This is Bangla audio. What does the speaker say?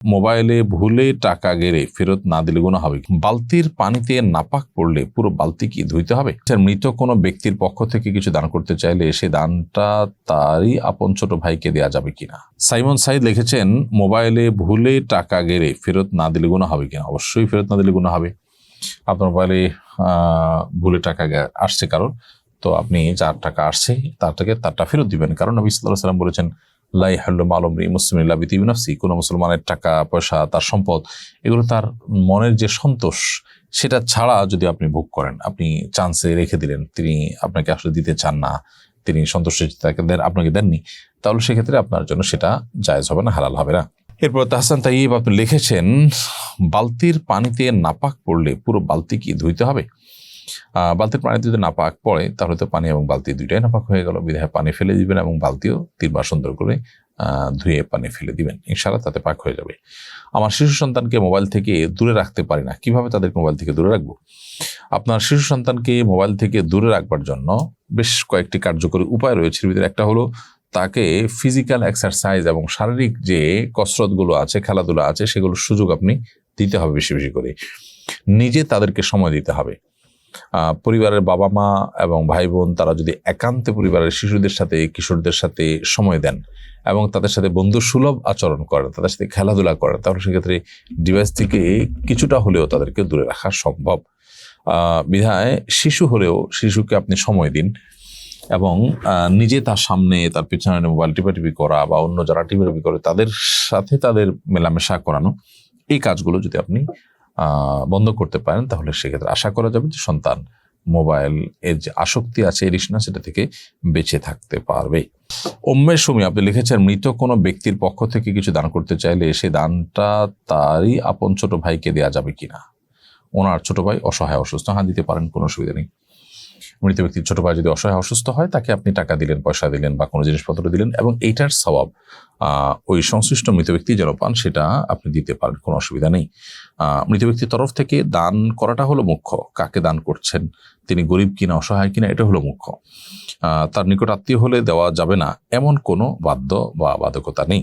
মোবাইলে ভুলে টাকা গেলে ফেরত না দিলে গুনাহ হবে কি? বালতির পানিতে নাপাক পড়লে পুরো বালতি কি ধুইতে হবে? মৃত কোনো ব্যক্তির পক্ষ থেকে কিছু দান করতে চাইলে সে দানটা তারই আপন ছোট ভাইকে দেওয়া যাবে কিনা? সাইমন সাইদ লিখেছেন, মোবাইলে ভুলে টাকা গেলে ফেরত না দিলে গুনাহ হবে কিনা? অবশ্যই ফেরত না দিলে গুনাহ হবে। আপনার মোবাইলে ভুলে টাকা আসছে কারোর, তো আপনি যার টাকা আসছে তারটা ফেরত দিবেন। কারণ নবী সাল্লাল্লাহু আলাইহি ওয়াসাল্লাম বলেছেন, লা ইয়াহিল্লু মালু ইমরিইন মুসলিমিন ইল্লা বিতিবি নাফসি। কোনো মুসলমানের টাকা পয়সা, তার সম্পদ, এগুলো তার মনের যে সন্তোষ সেটা ছাড়া যদি আপনি ভোগ করেন, আপনি চান্সে রেখে দিলেন, তিনি আপনাকে আসলে দিতে চান না, তিনি সন্তুষ্ট আপনাকে দেননি, তাহলে সেক্ষেত্রে আপনার জন্য সেটা জায়েজ হবে না, হালাল হবে না। এরপর তাহসান তাইয়িব আপনি লিখেছেন, বালতির পানিতে নাপাক পড়লে পুরো বালতি কি ধুইতে হবে? বালতির পানিতে যদি নাপাক পড়ে তাহলে তো পানি এবং বালতি দুইটাই নাপাক হয়ে গেল। বিধায় পানি ফেলে দিবেন এবং বালতিও 3 বার সুন্দর করে ধুয়ে পানি ফেলে দিবেন, ইনশাআল্লাহ তাতে পাক হয়ে যাবে। আমার শিশু সন্তানকে মোবাইল থেকে দূরে রাখতে পারি না, কিভাবে তাদেরকে মোবাইল থেকে দূরে রাখবো? আপনার শিশু সন্তানকে মোবাইল থেকে দূরে রাখবার জন্য বেশ কয়েকটি কার্যকরী উপায় রয়েছে। ভিতরে একটা হলো তাকে ফিজিক্যাল এক্সারসাইজ এবং শারীরিক যে কসরতগুলো আছে, খেলাধুলা আছে, সেগুলোর সুযোগ আপনি দিতে হবে বেশি বেশি করে। নিজে তাদেরকে সময় দিতে হবে। পরিবারের বাবা মা এবং ভাই বোন তারা যদি একান্তে পরিবারের শিশুদের সাথে, কিশোরদের সাথে সময় দেন এবং তাদের সাথে বন্ধুসুলভ আচরণ করেন, তাদের সাথে খেলাধুলা করেন, তাহলে সেক্ষেত্রে ডিভাইস থেকে কিছুটা হলেও তাদেরকে দূরে রাখা সম্ভব। বিধায় শিশু হলেও শিশুকে আপনি সময় দিন এবং নিজে তার সামনে, তার পিছনে মোবাইল টিপাটিপি করা বা অন্য যারা টিপাটিপি করে তাদের সাথে তাদের মেলামেশা করানো, এই কাজগুলো যদি আপনি বন্ধ করতে পারেন তাহলে সেক্ষেত্রে আশা করা যাবে যে সন্তান মোবাইল এর যে আসক্তি আছে, এডিকশন, সেটা থেকে বেঁচে থাকতে পারবে। উম্মে সুমি আপনি লিখেছেন, মৃত কোনো ব্যক্তির পক্ষ থেকে কিছু দান করতে চাইলে সে দানটা তারই আপন ছোট ভাইকে দেওয়া যাবে কিনা? ওনার ছোট ভাই অসহায় অসুস্থ, হ্যাঁ দিতে পারেন, কোনো অসুবিধা নেই। মৃত ব্যক্তির ছোট ভাই যদি অসহায় অসুস্থ হয় তাকে আপনি টাকা দিলেন, পয়সা দিলেন বা কোনো জিনিসপত্র দিলেন এবং এইটার সওয়াব ওই সংশ্লিষ্ট মৃত ব্যক্তি যেন পান সেটা আপনি দিতে পারেন, কোনো অসুবিধা নেই। মৃত ব্যক্তির তরফ থেকে দান করাটা হলো মুখ্য। কাকে দান করছেন, তিনি গরিব কিনা, অসহায় কিনা, এটা হলো মুখ্য। তার নিকট আত্মীয় হলে দেওয়া যাবে না এমন কোনো বাধ্য বা বাধকতা নেই।